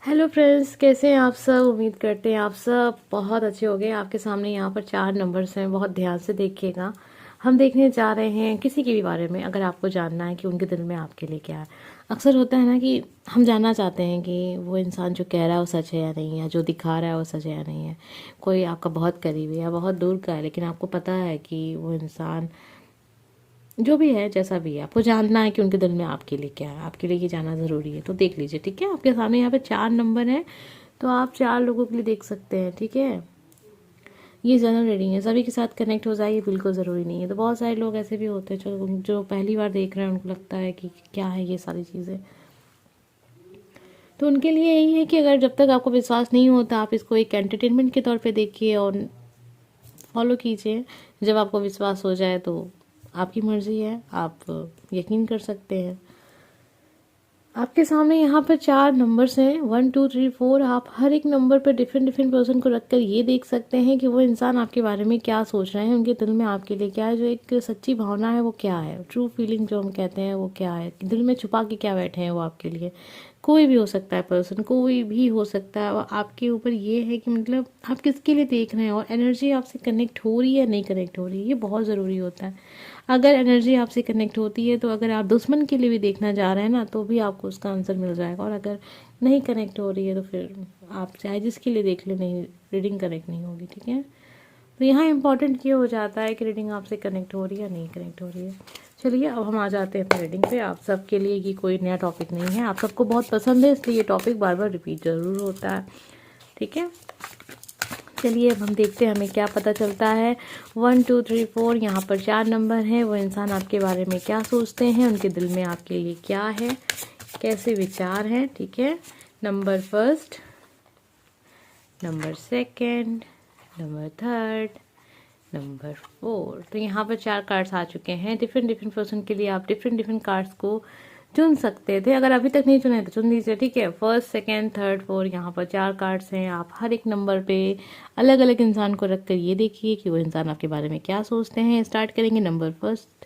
Hello friends, कैसे हैं आप सब। उम्मीद करते हैं आप सब बहुत अच्छे होंगे। आपके सामने यहाँ पर 4 नंबर्स हैं, बहुत ध्यान से देखिएगा। हम देखने जा रहे हैं किसी के भी बारे में, अगर आपको जानना है कि उनके दिल में आपके लिए क्या है। अक्सर होता है ना कि हम जानना चाहते हैं कि वो इंसान जो कह रहा है वो सच है या नहीं है, जो दिखा रहा है वो सच है या नहीं है। कोई आपका बहुत करीबी है या बहुत दूर का है, लेकिन आपको पता है कि वो इंसान जो भी है, जैसा भी है, आपको जानना है कि उनके दिल में आपके लिए क्या है। आपके लिए ये जानना ज़रूरी है, तो देख लीजिए। ठीक है, आपके सामने यहाँ पे 4 नंबर हैं, तो आप 4 लोगों के लिए देख सकते हैं। ठीक है, ये जनरल रीडिंग है, सभी के साथ कनेक्ट हो जाए ये बिल्कुल ज़रूरी नहीं है। तो बहुत सारे लोग ऐसे भी होते हैं जो पहली बार देख रहे हैं, उनको लगता है कि क्या है ये सारी चीज़ें। तो उनके लिए यही है कि अगर जब तक आपको विश्वास नहीं होता, आप इसको एक एंटरटेनमेंट के तौर पे देखिए और फॉलो कीजिए। जब आपको विश्वास हो जाए तो आपकी मर्ज़ी है, आप यकीन कर सकते हैं। आपके सामने यहाँ पर 4 नंबर्स हैं, 1 2 3 4। आप हर एक नंबर पर डिफरेंट डिफरेंट पर्सन को रखकर ये देख सकते हैं कि वो इंसान आपके बारे में क्या सोच रहे हैं, उनके दिल में आपके लिए क्या है, जो एक सच्ची भावना है वो क्या है, ट्रू फीलिंग जो हम कहते हैं वो क्या है, दिल में छुपा के क्या बैठे हैं वो आपके लिए। कोई भी हो सकता है पर्सन, कोई भी हो सकता है। और आपके ऊपर ये है कि मतलब आप किसके लिए देख रहे हैं और एनर्जी आपसे कनेक्ट हो रही है या नहीं कनेक्ट हो रही है, ये बहुत ज़रूरी होता है। अगर एनर्जी आपसे कनेक्ट होती है तो अगर आप दुश्मन के लिए भी देखना जा रहे हैं ना, तो भी आपको उसका आंसर मिल जाएगा। और अगर नहीं कनेक्ट हो रही है तो फिर आप चाहे जिसके लिए देख ले, नहीं, रीडिंग कनेक्ट नहीं होगी। ठीक है, तो यहाँ इंपॉर्टेंट ये हो जाता है कि रीडिंग आपसे कनेक्ट हो रही है या नहीं कनेक्ट हो रही है। चलिए अब हम आ जाते हैं अपनी रीडिंग पे। आप सबके लिए ये कोई नया टॉपिक नहीं है, आप सबको बहुत पसंद है, इसलिए ये टॉपिक बार बार रिपीट ज़रूर होता है। ठीक है, चलिए अब हम देखते हैं हमें क्या पता चलता है। 1 2 3 4, यहाँ पर 4 नंबर हैं। वो इंसान आपके बारे में क्या सोचते हैं, उनके दिल में आपके लिए क्या है, कैसे विचार हैं। ठीक है, number first, number second, number third, number 4। तो यहाँ पर 4 कार्ड्स आ चुके हैं। डिफरेंट डिफरेंट पर्सन के लिए आप डिफरेंट डिफरेंट कार्ड्स को चुन सकते थे, अगर अभी तक नहीं चुने तो चुन लीजिए। ठीक है, फर्स्ट सेकंड थर्ड 4, यहाँ पर 4 कार्ड्स हैं। आप हर एक नंबर पे अलग अलग इंसान को रखकर ये देखिए कि वो इंसान आपके बारे में क्या सोचते हैं। स्टार्ट करेंगे नंबर फर्स्ट।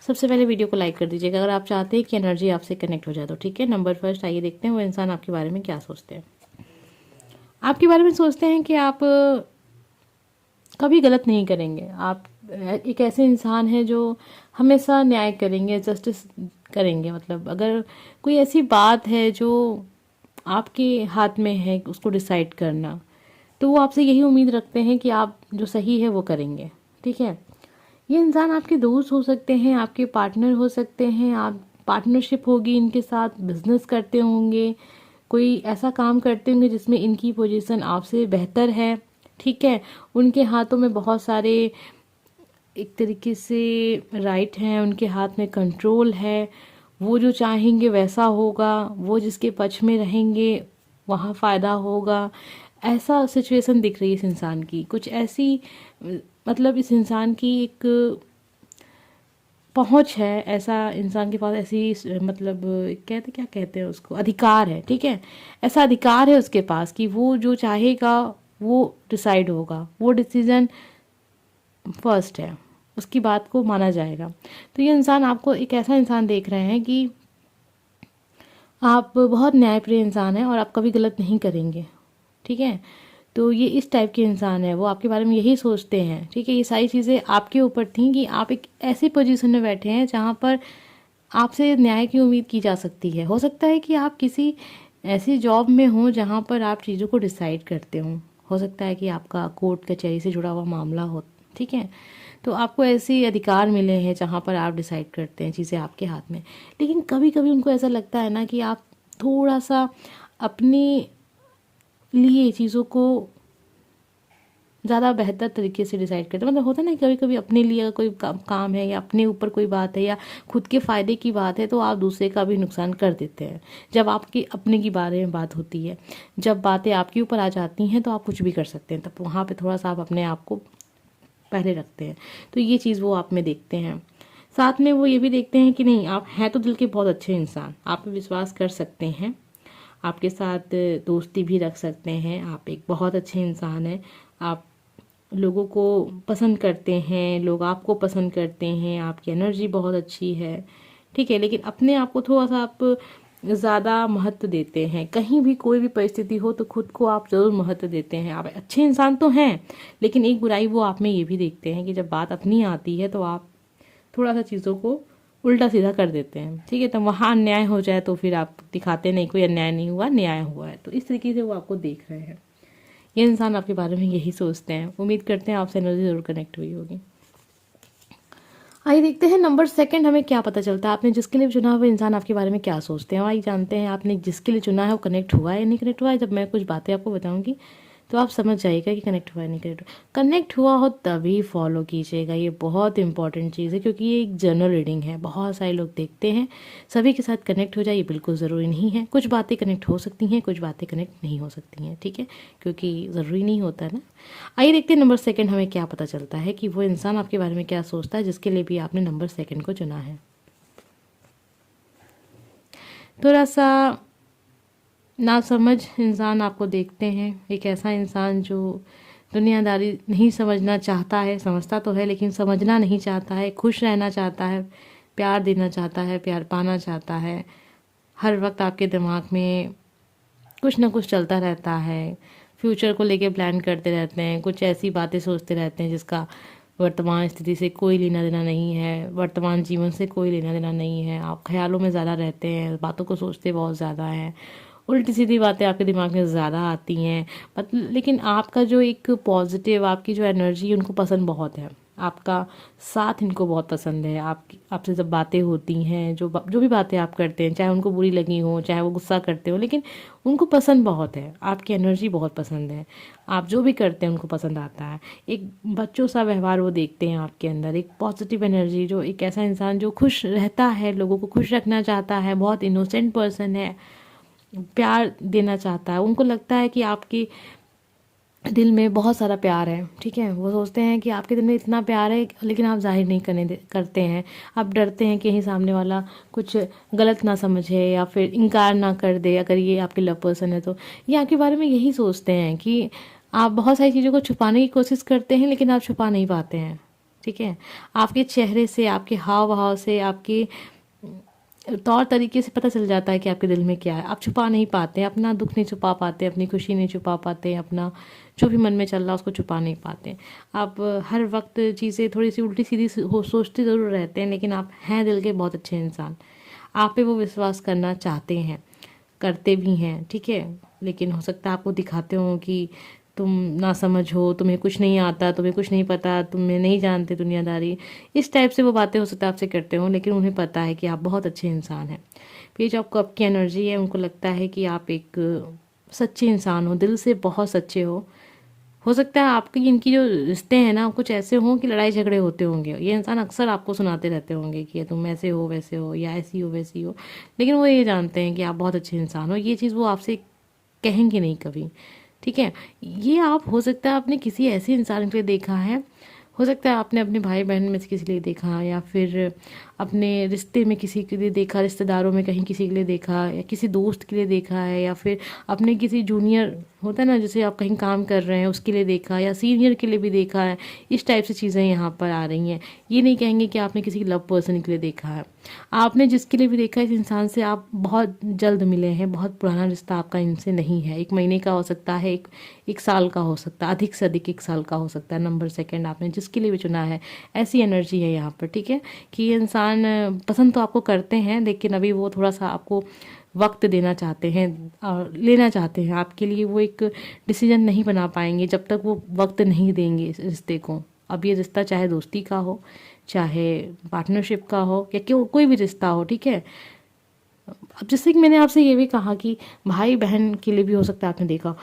सबसे पहले वीडियो को लाइक कर दीजिएगा अगर आप चाहते हैं कि एनर्जी आपसे कनेक्ट हो जाए तो। ठीक है, नंबर फर्स्ट, आइए देखते हैं वो इंसान आपके बारे में क्या सोचते हैं। आपके बारे में सोचते हैं कि आप कभी गलत नहीं करेंगे। आप एक ऐसे इंसान हैं जो हमेशा न्याय करेंगे, जस्टिस करेंगे। मतलब अगर कोई ऐसी बात है जो आपके हाथ में है उसको डिसाइड करना, तो वो आपसे यही उम्मीद रखते हैं कि आप जो सही है वो करेंगे। ठीक है, ये इंसान आपके दोस्त हो सकते हैं, आपके पार्टनर हो सकते हैं, आप पार्टनरशिप होगी इनके साथ, बिजनेस करते होंगे, कोई ऐसा काम करते होंगे जिसमें इनकी पोजीशन आपसे बेहतर है। ठीक है, उनके हाथों में बहुत सारे एक तरीके से राइट हैं, उनके हाथ में कंट्रोल है। वो जो चाहेंगे वैसा होगा, वो जिसके पक्ष में रहेंगे वहाँ फ़ायदा होगा। ऐसा सिचुएशन दिख रही है इस इंसान की, कुछ ऐसी मतलब इस इंसान की एक पहुंच है, ऐसा इंसान के पास ऐसी मतलब कहते क्या कहते हैं उसको, अधिकार है। ठीक है, ऐसा अधिकार है उसके पास कि वो जो चाहेगा वो डिसाइड होगा, वो डिसीजन फर्स्ट है, उसकी बात को माना जाएगा। तो ये इंसान आपको एक ऐसा इंसान देख रहे हैं कि आप बहुत न्यायप्रिय इंसान हैं और आप कभी गलत नहीं करेंगे। ठीक है, तो ये इस टाइप के इंसान है, वो आपके बारे में यही सोचते हैं। ठीक है, ये सारी चीज़ें आपके ऊपर थी कि आप एक ऐसी पोजीशन में बैठे हैं जहाँ पर आपसे न्याय की उम्मीद की जा सकती है। हो सकता है कि आप किसी ऐसी जॉब में हों जहाँ पर आप चीज़ों को डिसाइड करते हों। हो सकता है कि आपका कोर्ट कचहरी से जुड़ा हुआ मामला हो। ठीक है, तो आपको ऐसे अधिकार मिले हैं जहाँ पर आप डिसाइड करते हैं, चीज़ें आपके हाथ में। लेकिन कभी कभी उनको ऐसा लगता है ना कि आप थोड़ा सा अपने लिए चीज़ों को ज़्यादा बेहतर तरीके से डिसाइड करते हैं। मतलब होता है ना, कभी कभी अपने लिए अगर कोई काम है या अपने ऊपर कोई बात है या खुद के फ़ायदे की बात है, तो आप दूसरे का भी नुकसान कर देते हैं। जब आपकी अपने की बारे में बात होती है, जब बातें आपके ऊपर आ जाती हैं, तो आप कुछ भी कर सकते हैं। तब वहाँ पर थोड़ा सा आप अपने आप को पहले रखते हैं। तो ये चीज़ वो आप में देखते हैं। साथ में वो ये भी देखते हैं कि नहीं, आप हैं तो दिल के बहुत अच्छे इंसान, आप पे विश्वास कर सकते हैं, आपके साथ दोस्ती भी रख सकते हैं। आप एक बहुत अच्छे इंसान हैं, आप लोगों को पसंद करते हैं, लोग आपको पसंद करते हैं, आपकी एनर्जी बहुत अच्छी है। ठीक है, लेकिन अपने आप को थोड़ा सा आप ज़्यादा महत्व देते हैं। कहीं भी कोई भी परिस्थिति हो तो खुद को आप ज़रूर महत्व देते हैं। आप अच्छे इंसान तो हैं, लेकिन एक बुराई वो आप में ये भी देखते हैं कि जब बात अपनी आती है तो आप थोड़ा सा चीज़ों को उल्टा सीधा कर देते हैं। ठीक है, तो वहाँ अन्याय हो जाए तो फिर आप दिखाते नहीं कोई अन्याय नहीं हुआ, न्याय हुआ है। तो इस तरीके से वो आपको देख रहे हैं। ये इंसान आपके बारे में यही सोचते हैं। उम्मीद करते हैं आपसे एनर्जी ज़रूर कनेक्ट हुई होगी। आइए देखते हैं नंबर सेकंड हमें क्या पता चलता है। आपने जिसके लिए चुना वो इंसान आपके बारे में क्या सोचते हैं। आइए जानते हैं आपने जिसके लिए चुना है वो कनेक्ट हुआ है या नहीं कनेक्ट हुआ है। जब मैं कुछ बातें आपको बताऊंगी तो आप समझ जाइएगा कि कनेक्ट हुआ है नहीं कनेक्ट हुआ। कनेक्ट हुआ हो तभी फॉलो कीजिएगा, ये बहुत इंपॉर्टेंट चीज़ है, क्योंकि ये एक जनरल रीडिंग है। बहुत सारे लोग देखते हैं, सभी के साथ कनेक्ट हो जाए ये बिल्कुल ज़रूरी नहीं है। कुछ बातें कनेक्ट हो सकती हैं, कुछ बातें कनेक्ट नहीं हो सकती हैं। ठीक है, क्योंकि ज़रूरी नहीं होता है ना। आइए देखते हैं नंबर सेकंड हमें क्या पता चलता है कि वो इंसान आपके बारे में क्या सोचता है जिसके लिए भी आपने नंबर सेकंड को चुना है। थोड़ा सा नासमझ इंसान आपको देखते हैं। एक ऐसा इंसान जो दुनियादारी नहीं समझना चाहता है, समझता तो है लेकिन समझना नहीं चाहता है। खुश रहना चाहता है, प्यार देना चाहता है, प्यार पाना चाहता है। हर वक्त आपके दिमाग में कुछ ना कुछ चलता रहता है। फ्यूचर को लेके प्लान करते रहते हैं, कुछ ऐसी बातें सोचते रहते हैं जिसका वर्तमान स्थिति से कोई लेना देना नहीं है, वर्तमान जीवन से कोई लेना देना नहीं है। आप ख्यालों में ज़्यादा रहते हैं, बातों को सोचते बहुत ज़्यादा हैं, उल्टी सीधी बातें आपके दिमाग में ज़्यादा आती हैं। लेकिन आपका जो एक पॉजिटिव आपकी जो एनर्जी उनको पसंद बहुत है, आपका साथ इनको बहुत पसंद है। आपसे जब बातें होती हैं, जो भी बातें आप करते हैं, चाहे उनको बुरी लगी हो, चाहे वो गुस्सा करते हो, लेकिन उनको पसंद बहुत है। आपकी एनर्जी बहुत पसंद है। आप जो भी करते हैं उनको पसंद आता है। एक बच्चों सा व्यवहार वो देखते हैं आपके अंदर, एक पॉजिटिव एनर्जी, जो एक ऐसा इंसान जो खुश रहता है, लोगों को खुश रखना चाहता है, बहुत इनोसेंट पर्सन है, प्यार देना चाहता है। उनको लगता है कि आपके दिल में बहुत सारा प्यार है। ठीक है, वो सोचते हैं कि आपके दिल में इतना प्यार है लेकिन आप जाहिर नहीं करते हैं। आप डरते हैं कि कहीं सामने वाला कुछ गलत ना समझे या फिर इनकार ना कर दे, अगर ये आपके लव पर्सन है तो। ये आपके बारे में यही सोचते हैं कि आप बहुत सारी चीज़ों को छुपाने की कोशिश करते हैं लेकिन आप छुपा नहीं पाते हैं। ठीक है, आपके चेहरे से, आपके हाव भाव से, आपके तौर तरीके से पता चल जाता है कि आपके दिल में क्या है। आप छुपा नहीं पाते, अपना दुख नहीं छुपा पाते, अपनी खुशी नहीं छुपा पाते, अपना जो भी मन में चल रहा है उसको छुपा नहीं पाते। आप हर वक्त चीज़ें थोड़ी सी उल्टी सीधी सोचते ज़रूर रहते हैं, लेकिन आप हैं दिल के बहुत अच्छे इंसान। आप पे वो विश्वास करना चाहते हैं, करते भी हैं। ठीक है, लेकिन हो सकता है आपको दिखाते हो कि तुम ना समझ हो, तुम्हें कुछ नहीं आता, तुम्हें कुछ नहीं पता, तुम्हें नहीं जानते दुनियादारी, इस टाइप से वो बातें हो सकता है आपसे करते हो, लेकिन उन्हें पता है कि आप बहुत अच्छे इंसान हैं। फिर जो आपकी एनर्जी है, उनको लगता है कि आप एक सच्चे इंसान हो, दिल से बहुत सच्चे हो सकता है आपकी इनकी जो रिश्ते हैं ना कुछ ऐसे हों कि लड़ाई झगड़े होते होंगे। ये इंसान अक्सर आपको सुनाते रहते होंगे कि तुम ऐसे हो वैसे हो या ऐसी हो वैसी हो, लेकिन वो ये जानते हैं कि आप बहुत अच्छे इंसान हो। ये चीज़ वो आपसे कहेंगे नहीं कभी। ठीक है, ये आप हो सकता है आपने किसी ऐसे इंसान के लिए देखा है, हो सकता है आपने अपने भाई बहन में से किसी के लिए देखा, या फिर अपने रिश्ते में किसी के लिए देखा, रिश्तेदारों में कहीं किसी के लिए देखा, या किसी दोस्त के लिए देखा है, या फिर अपने किसी जूनियर होता है ना जैसे आप कहीं काम कर रहे हैं उसके लिए देखा, या सीनियर के लिए भी देखा है। इस टाइप से चीज़ें यहाँ पर आ रही हैं। ये नहीं कहेंगे कि आपने किसी लव पर्सन के लिए देखा है। आपने जिसके लिए भी देखा है, इस इंसान से आप बहुत जल्द मिले हैं, बहुत पुराना रिश्ता आपका इनसे नहीं है। 1 महीने का हो सकता है, एक साल का हो सकता है, अधिक से अधिक 1 साल का हो सकता है। नंबर सेकंड आपने जिसके लिए भी चुना है, ऐसी एनर्जी है यहाँ पर। ठीक है, कि ये इंसान पसंद तो आपको करते हैं लेकिन अभी वो थोड़ा सा आपको वक्त देना चाहते हैं और लेना चाहते हैं। आपके लिए वो एक डिसीजन नहीं बना पाएंगे जब तक वो वक्त नहीं देंगे इस रिश्ते को। अब ये रिश्ता चाहे दोस्ती का हो, चाहे पार्टनरशिप का हो, या क्यों कोई भी रिश्ता हो। ठीक है, अब जैसे कि मैंने आपसे ये भी कहा कि भाई बहन के लिए भी हो सकता है, आपने देखा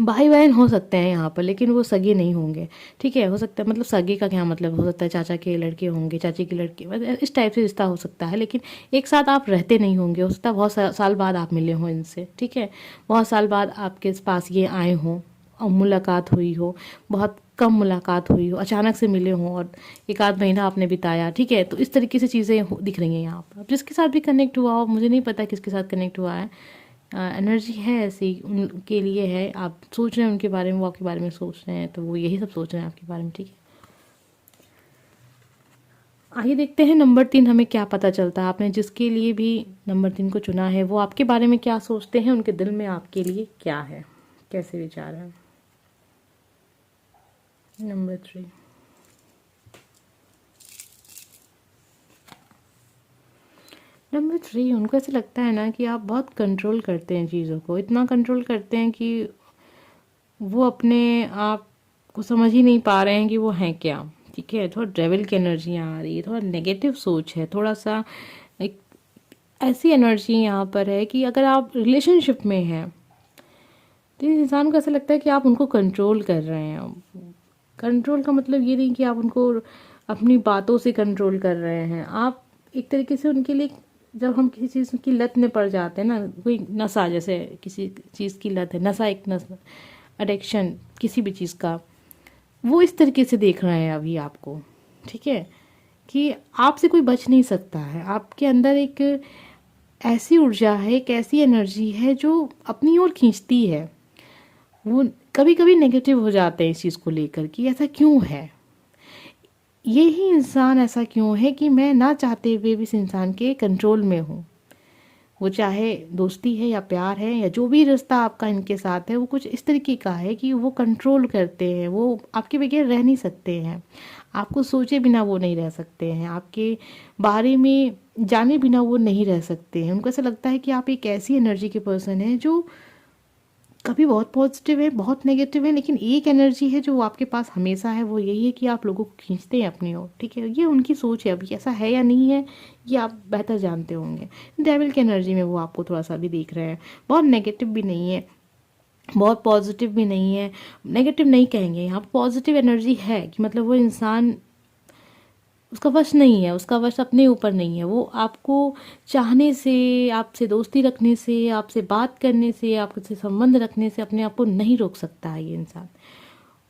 भाई बहन हो सकते हैं यहाँ पर लेकिन वो सगे नहीं होंगे। ठीक है, हो सकता है, मतलब सगे का क्या मतलब, हो सकता है चाचा के लड़के होंगे, चाची की लड़की, मतलब इस टाइप से रिश्ता हो सकता है, लेकिन एक साथ आप रहते नहीं होंगे। हो सकता है बहुत साल बाद आप मिले हों इनसे। ठीक है, बहुत साल बाद आपके पास ये आए हों और मुलाकात हुई हो, बहुत कम मुलाकात हुई हो, अचानक से मिले हों और 1 आध महीना आपने बिताया। ठीक है, तो इस तरीके से चीज़ें दिख रही हैं यहाँ पर। अब जिसके साथ भी कनेक्ट हुआ हो, मुझे नहीं पता किसके साथ कनेक्ट हुआ है, एनर्जी है ऐसी उनके लिए है। आप सोच रहे हैं उनके बारे में, वो आपके बारे में सोच रहे हैं, तो वो यही सब सोच रहे हैं आपके बारे में। ठीक है, आइए देखते हैं नंबर 3 हमें क्या पता चलता है। आपने जिसके लिए भी नंबर 3 को चुना है वो आपके बारे में क्या सोचते हैं, उनके दिल में आपके लिए क्या है, कैसे विचार है। नंबर 3। नंबर 3, उनको ऐसे लगता है ना कि आप बहुत कंट्रोल करते हैं चीज़ों को, इतना कंट्रोल करते हैं कि वो अपने आप को समझ ही नहीं पा रहे हैं कि वो हैं क्या। ठीक है, थोड़ा डेविल की एनर्जियाँ आ रही है, थोड़ा नेगेटिव सोच है, थोड़ा सा एक ऐसी एनर्जी यहाँ पर है कि अगर आप रिलेशनशिप में हैं तो इस इंसान को ऐसा लगता है कि आप उनको कंट्रोल कर रहे हैं। कंट्रोल का मतलब ये नहीं कि आप उनको अपनी बातों से कंट्रोल कर रहे हैं, आप एक तरीके से उनके लिए, जब हम किसी चीज़ की लत में पड़ जाते हैं ना, कोई नशा, जैसे किसी चीज़ की लत है, नशा एक नशा, एडिक्शन किसी भी चीज़ का, वो इस तरीके से देख रहे हैं अभी आपको। ठीक है, कि आपसे कोई बच नहीं सकता है, आपके अंदर एक ऐसी ऊर्जा है, एक ऐसी एनर्जी है जो अपनी ओर खींचती है। वो कभी कभी नेगेटिव हो जाते हैं इस चीज़ को लेकर कि ऐसा क्यों है, ये ही इंसान ऐसा क्यों है कि मैं ना चाहते हुए भी इस इंसान के कंट्रोल में हूँ। वो चाहे दोस्ती है या प्यार है या जो भी रिश्ता आपका इनके साथ है, वो कुछ इस तरीके का है कि वो कंट्रोल करते हैं, वो आपके बगैर रह नहीं सकते हैं, आपको सोचे बिना वो नहीं रह सकते हैं, आपके बारे में जाने बिना वो नहीं रह सकते हैं। उनको ऐसा लगता है कि आप एक ऐसी एनर्जी के पर्सन हैं जो कभी बहुत पॉजिटिव है, बहुत नेगेटिव है, लेकिन एक एनर्जी है जो आपके पास हमेशा है, वो यही है कि आप लोगों को खींचते हैं अपनी ओर। ठीक है, ये उनकी सोच है। अभी ऐसा है या नहीं है ये आप बेहतर जानते होंगे। डेविल की एनर्जी में वो आपको थोड़ा सा भी देख रहे हैं, बहुत नेगेटिव भी नहीं है, बहुत पॉजिटिव भी नहीं है। नेगेटिव नहीं कहेंगे, यहाँ पॉजिटिव एनर्जी है कि मतलब वो इंसान, उसका वश नहीं है, उसका वश अपने ऊपर नहीं है। वो आपको चाहने से, आपसे दोस्ती रखने से, आपसे बात करने से, आपसे संबंध रखने से अपने आप को नहीं रोक सकता है ये इंसान।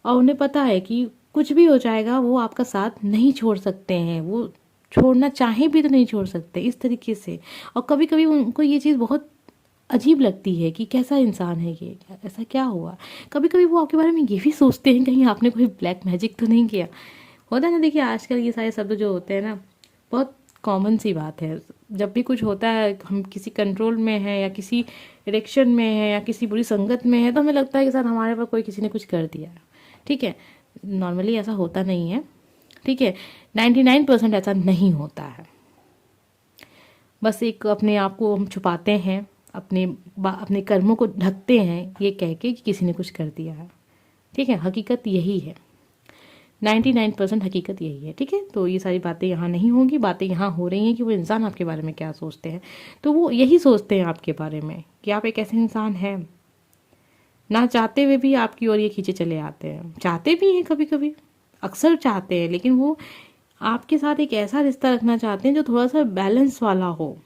और उन्हें पता है कि कुछ भी हो जाएगा वो आपका साथ नहीं छोड़ सकते हैं, वो छोड़ना चाहे भी तो नहीं छोड़ सकते इस तरीके से। और कभी कभी उनको ये चीज़ बहुत अजीब लगती है कि कैसा इंसान है ये, ऐसा क्या हुआ। कभी कभी वो आपके बारे में ये भी सोचते हैं कहीं आपने कोई ब्लैक मैजिक तो नहीं किया। होता है ना, देखिए आजकल ये सारे शब्द जो होते हैं ना, बहुत कॉमन सी बात है। जब भी कुछ होता है, हम किसी कंट्रोल में हैं या किसी एडिक्शन में है या किसी बुरी संगत में है, तो हमें लगता है कि सर हमारे पर कोई किसी ने कुछ कर दिया है। ठीक है, नॉर्मली ऐसा होता नहीं है। ठीक है, 99% ऐसा नहीं होता है। बस एक अपने आप को हम छुपाते हैं, अपने कर्मों को ढकते हैं ये कह के कि किसी ने कुछ कर दिया है। ठीक है, हकीकत यही है, 99% हकीकत यही है। ठीक है, तो ये सारी बातें यहाँ नहीं होंगी, बातें यहाँ हो रही हैं कि वो इंसान आपके बारे में क्या सोचते हैं। तो वो यही सोचते हैं आपके बारे में कि आप एक ऐसे इंसान हैं, ना चाहते हुए भी आपकी ओर ये खींचे चले आते हैं। चाहते भी हैं कभी कभी, अक्सर चाहते हैं, लेकिन वो आपके साथ एक ऐसा रिश्ता रखना चाहते हैं जो थोड़ा सा बैलेंस वाला हो।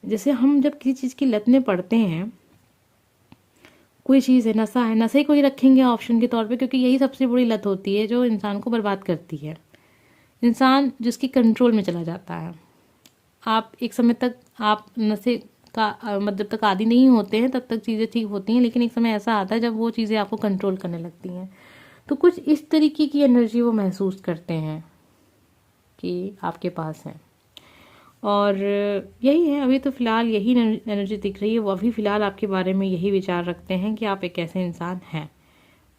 जैसे हम जब किसी चीज़ की लत में पड़ते हैं, कोई चीज़ है, नशा है, नशे को ही रखेंगे ऑप्शन के तौर पे, क्योंकि यही सबसे बड़ी लत होती है जो इंसान को बर्बाद करती है। इंसान जिसकी कंट्रोल में चला जाता है, आप एक समय तक आप नशे का मतलब तक आदी नहीं होते हैं, तब तक चीज़ें ठीक होती हैं, लेकिन एक समय ऐसा आता है जब वो चीज़ें आपको कंट्रोल करने लगती हैं। तो कुछ इस तरीके की एनर्जी वो महसूस करते हैं कि आपके पास है। और यही है, अभी तो फ़िलहाल यही एनर्जी दिख रही है। वो अभी फ़िलहाल आपके बारे में यही विचार रखते हैं कि आप एक ऐसे इंसान हैं।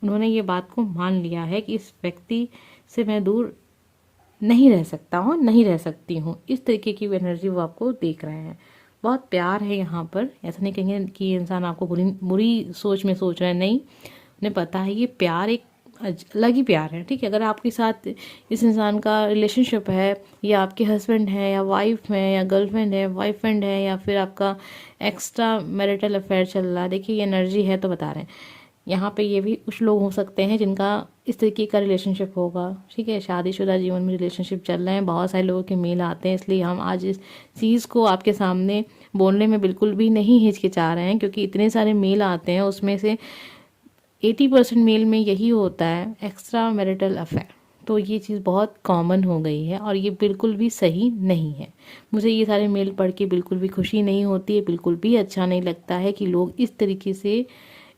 उन्होंने ये बात को मान लिया है कि इस व्यक्ति से मैं दूर नहीं रह सकता हूँ, नहीं रह सकती हूँ। इस तरीके की एनर्जी वो आपको देख रहे हैं। बहुत प्यार है यहाँ पर, ऐसा नहीं कहेंगे कि ये इंसान आपको बुरी बुरी सोच में सोच रहे हैं, नहीं। उन्हें पता है ये प्यार एक अलग ही प्यार है। ठीक है, अगर आपके साथ इस इंसान का रिलेशनशिप है, या आपके हस्बैंड है या वाइफ है या गर्लफ्रेंड है, बॉयफ्रेंड है, या फिर आपका एक्स्ट्रा मैरिटल अफेयर चल रहा है, देखिए ये एनर्जी है तो बता रहे हैं। यहाँ पे ये भी कुछ लोग हो सकते हैं जिनका इस तरीके का रिलेशनशिप होगा। ठीक है, शादीशुदा जीवन में रिलेशनशिप चल रहे हैं, बहुत सारे लोगों के मेल आते हैं, इसलिए हम आज इस चीज़ को आपके सामने बोलने में बिल्कुल भी नहीं हिचकिचा रहे हैं, क्योंकि इतने सारे मेल आते हैं, उसमें से 80% मेल में यही होता है, एक्स्ट्रा मैरिटल अफेयर। तो ये चीज़ बहुत कॉमन हो गई है और ये बिल्कुल भी सही नहीं है। मुझे ये सारे मेल पढ़ के बिल्कुल भी खुशी नहीं होती है, बिल्कुल भी अच्छा नहीं लगता है कि लोग इस तरीके से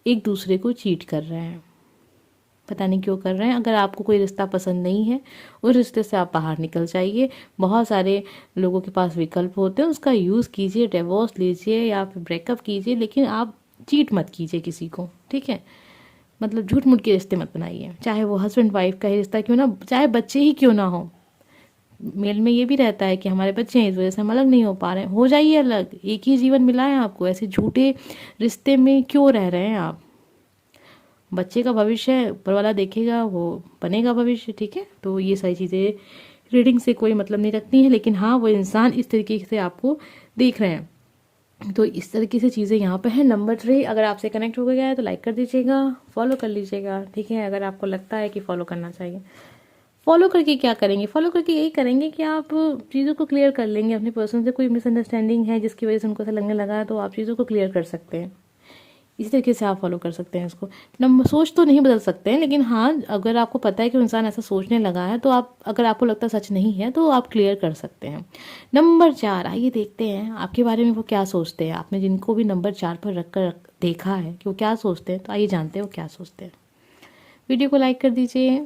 एक दूसरे को चीट कर रहे हैं। पता नहीं क्यों कर रहे हैं। अगर आपको कोई रिश्ता पसंद नहीं है, उस रिश्ते से आप बाहर निकल जाइए। बहुत सारे लोगों के पास विकल्प होते हैं, उसका यूज़ कीजिए, डिवोर्स लीजिए या फिर ब्रेकअप कीजिए, लेकिन आप चीट मत कीजिए किसी को, ठीक है। मतलब झूठ मूठ के रिश्ते मत बनाइए, चाहे वो हस्बैंड वाइफ का ही रिश्ता क्यों ना, चाहे बच्चे ही क्यों ना हो। मेल में ये भी रहता है कि हमारे बच्चे हैं, इस वजह से हम अलग नहीं हो पा रहे हैं। हो जाइए अलग, एक ही जीवन मिला है आपको, ऐसे झूठे रिश्ते में क्यों रह रहे हैं आप। बच्चे का भविष्य ऊपर वाला देखेगा, वो बनेगा भविष्य, ठीक है। तो ये सारी चीज़ें रीडिंग से कोई मतलब नहीं रखती हैं, लेकिन हाँ वो इंसान इस तरीके से आपको देख रहे हैं। तो इस तरीके से चीज़ें यहाँ पे है। नंबर 3, अगर आपसे कनेक्ट हो गया है तो लाइक कर दीजिएगा, फॉलो कर लीजिएगा, ठीक है। अगर आपको लगता है कि फॉलो करना चाहिए, फॉलो करके क्या करेंगे, फॉलो करके यही करेंगे कि आप चीज़ों को क्लियर कर लेंगे। अपने पर्सन से कोई मिसअंडरस्टैंडिंग है जिसकी वजह से उनको ऐसा लगने लगा है, तो आप चीज़ों को क्लियर कर सकते हैं। इसी तरीके से आप फॉलो कर सकते हैं इसको। नंबर सोच तो नहीं बदल सकते हैं, लेकिन हाँ अगर आपको पता है कि इंसान ऐसा सोचने लगा है, तो आप, अगर आपको लगता है सच नहीं है, तो आप क्लियर कर सकते हैं। नंबर 4, आइए देखते हैं आपके बारे में वो क्या सोचते हैं। आपने जिनको भी नंबर 4 पर रख कर देखा है कि वो क्या सोचते हैं, तो आइए जानते हैं वो क्या सोचते हैं। वीडियो को लाइक कर दीजिए।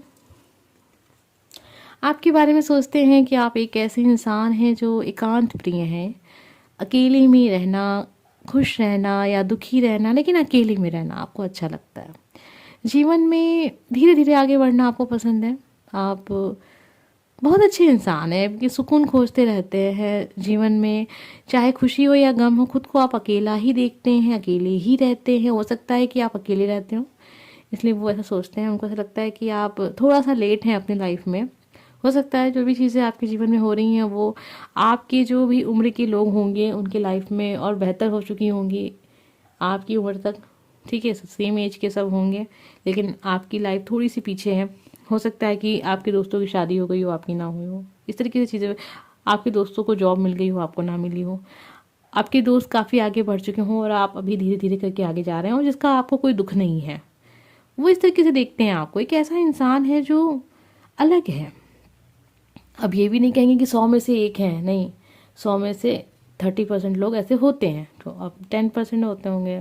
आपके बारे में सोचते हैं कि आप एक ऐसे इंसान हैं जो एकांत प्रिय हैं, अकेले में रहना, खुश रहना या दुखी रहना, लेकिन अकेले में रहना आपको अच्छा लगता है। जीवन में धीरे धीरे आगे बढ़ना आपको पसंद है। आप बहुत अच्छे इंसान हैं कि सुकून खोजते रहते हैं जीवन में, चाहे खुशी हो या गम हो, खुद को आप अकेला ही देखते हैं, अकेले ही रहते हैं। हो सकता है कि आप अकेले रहते हो, इसलिए वो ऐसा सोचते हैं। उनको ऐसा लगता है कि आप थोड़ा सा लेट हैं अपनी लाइफ में। हो सकता है जो भी चीज़ें आपके जीवन में हो रही हैं वो आपके जो भी उम्र के लोग होंगे उनके लाइफ में और बेहतर हो चुकी होंगी आपकी उम्र तक, ठीक है। सेम एज के सब होंगे, लेकिन आपकी लाइफ थोड़ी सी पीछे है। हो सकता है कि आपके दोस्तों की शादी हो गई हो, आपकी ना हुई हो, इस तरीके से चीज़ें। आपके दोस्तों को जॉब मिल गई हो, आपको ना मिली हो। आपके दोस्त काफ़ी आगे बढ़ चुके हों और आप अभी धीरे धीरे करके आगे जा रहे हैं, और जिसका आपको कोई दुख नहीं है। वो इस तरीके से देखते हैं आपको, एक ऐसा इंसान है जो अलग है। अब ये भी नहीं कहेंगे कि 100 में से 1 है, नहीं, 100 में से 30% लोग ऐसे होते हैं। तो अब 10% होते होंगे,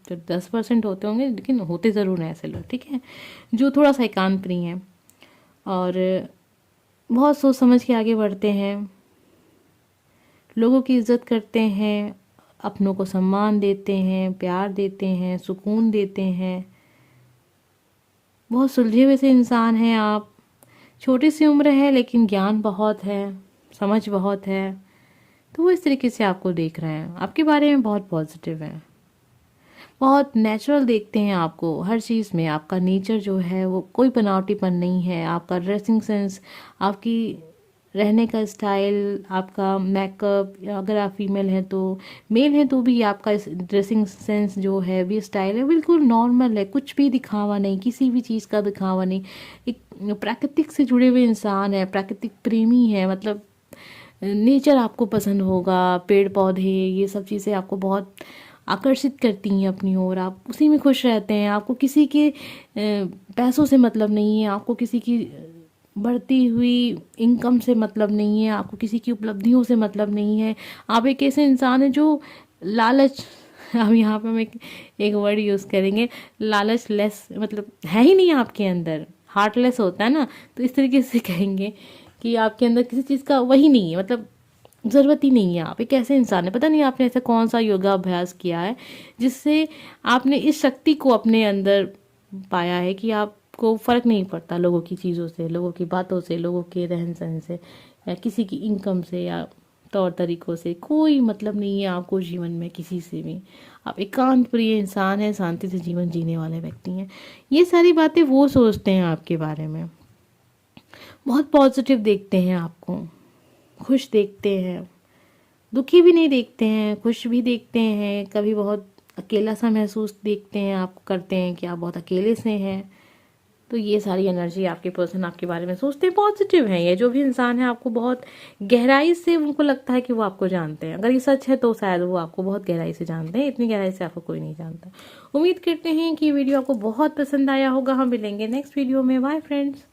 तो 10% होते होंगे, लेकिन होते ज़रूर हैं ऐसे लोग, ठीक है, जो थोड़ा सा एकांत प्रिय हैं और बहुत सोच समझ के आगे बढ़ते हैं, लोगों की इज्जत करते हैं, अपनों को सम्मान देते हैं, प्यार देते हैं, सुकून देते हैं। बहुत सुलझे हुए से इंसान हैं आप। छोटी सी उम्र है लेकिन ज्ञान बहुत है, समझ बहुत है। तो वो इस तरीके से आपको देख रहे हैं, आपके बारे में बहुत पॉजिटिव है, बहुत नेचुरल देखते हैं आपको हर चीज़ में। आपका नेचर जो है वो कोई बनावटीपन नहीं है। आपका ड्रेसिंग सेंस, आपकी रहने का स्टाइल, आपका मेकअप, अगर आप फीमेल हैं तो, मेल हैं तो भी आपका ड्रेसिंग सेंस जो है भी, स्टाइल है, बिल्कुल नॉर्मल है। कुछ भी दिखावा नहीं, किसी भी चीज़ का दिखावा नहीं। एक प्राकृतिक से जुड़े हुए इंसान है, प्राकृतिक प्रेमी है। मतलब नेचर आपको पसंद होगा, पेड़ पौधे, ये सब चीज़ें आपको बहुत आकर्षित करती हैं अपनी ओर। आप उसी में खुश रहते हैं। आपको किसी के पैसों से मतलब नहीं है, आपको किसी की बढ़ती हुई इनकम से मतलब नहीं है, आपको किसी की उपलब्धियों से मतलब नहीं है। आप एक ऐसे इंसान हैं जो लालच, अब यहाँ पे हम एक वर्ड यूज़ करेंगे, लालच लेस, मतलब है ही नहीं आपके अंदर। हार्टलेस होता है ना, तो इस तरीके से कहेंगे कि आपके अंदर किसी चीज़ का वही नहीं है, मतलब ज़रूरत ही नहीं है। आप एक ऐसे इंसान है, पता नहीं आपने ऐसा कौन सा योगा अभ्यास किया है जिससे आपने इस शक्ति को अपने अंदर पाया है कि आपको फ़र्क नहीं पड़ता लोगों की चीज़ों से, लोगों की बातों से, लोगों के रहन सहन से, या किसी की इनकम से या तौर तरीक़ों से। कोई मतलब नहीं है आपको जीवन में किसी से भी। आप एकांत प्रिय इंसान हैं, शांति से जीवन जीने वाले व्यक्ति हैं। ये सारी बातें वो सोचते हैं आपके बारे में। बहुत पॉजिटिव देखते हैं आपको, खुश देखते हैं, दुखी भी नहीं देखते हैं, खुश भी देखते हैं। कभी बहुत अकेला सा महसूस देखते हैं आपको, करते हैं कि आप बहुत अकेले से हैं। तो ये सारी एनर्जी आपके पर्सन आपके बारे में सोचते हैं, पॉजिटिव हैं। ये जो भी इंसान है आपको बहुत गहराई से उनको लगता है कि वो आपको जानते हैं। अगर ये सच है तो शायद वो आपको बहुत गहराई से जानते हैं, इतनी गहराई से आपको कोई नहीं जानता। उम्मीद करते हैं कि वीडियो आपको बहुत पसंद आया होगा। हम मिलेंगे नेक्स्ट वीडियो में। Bye friends.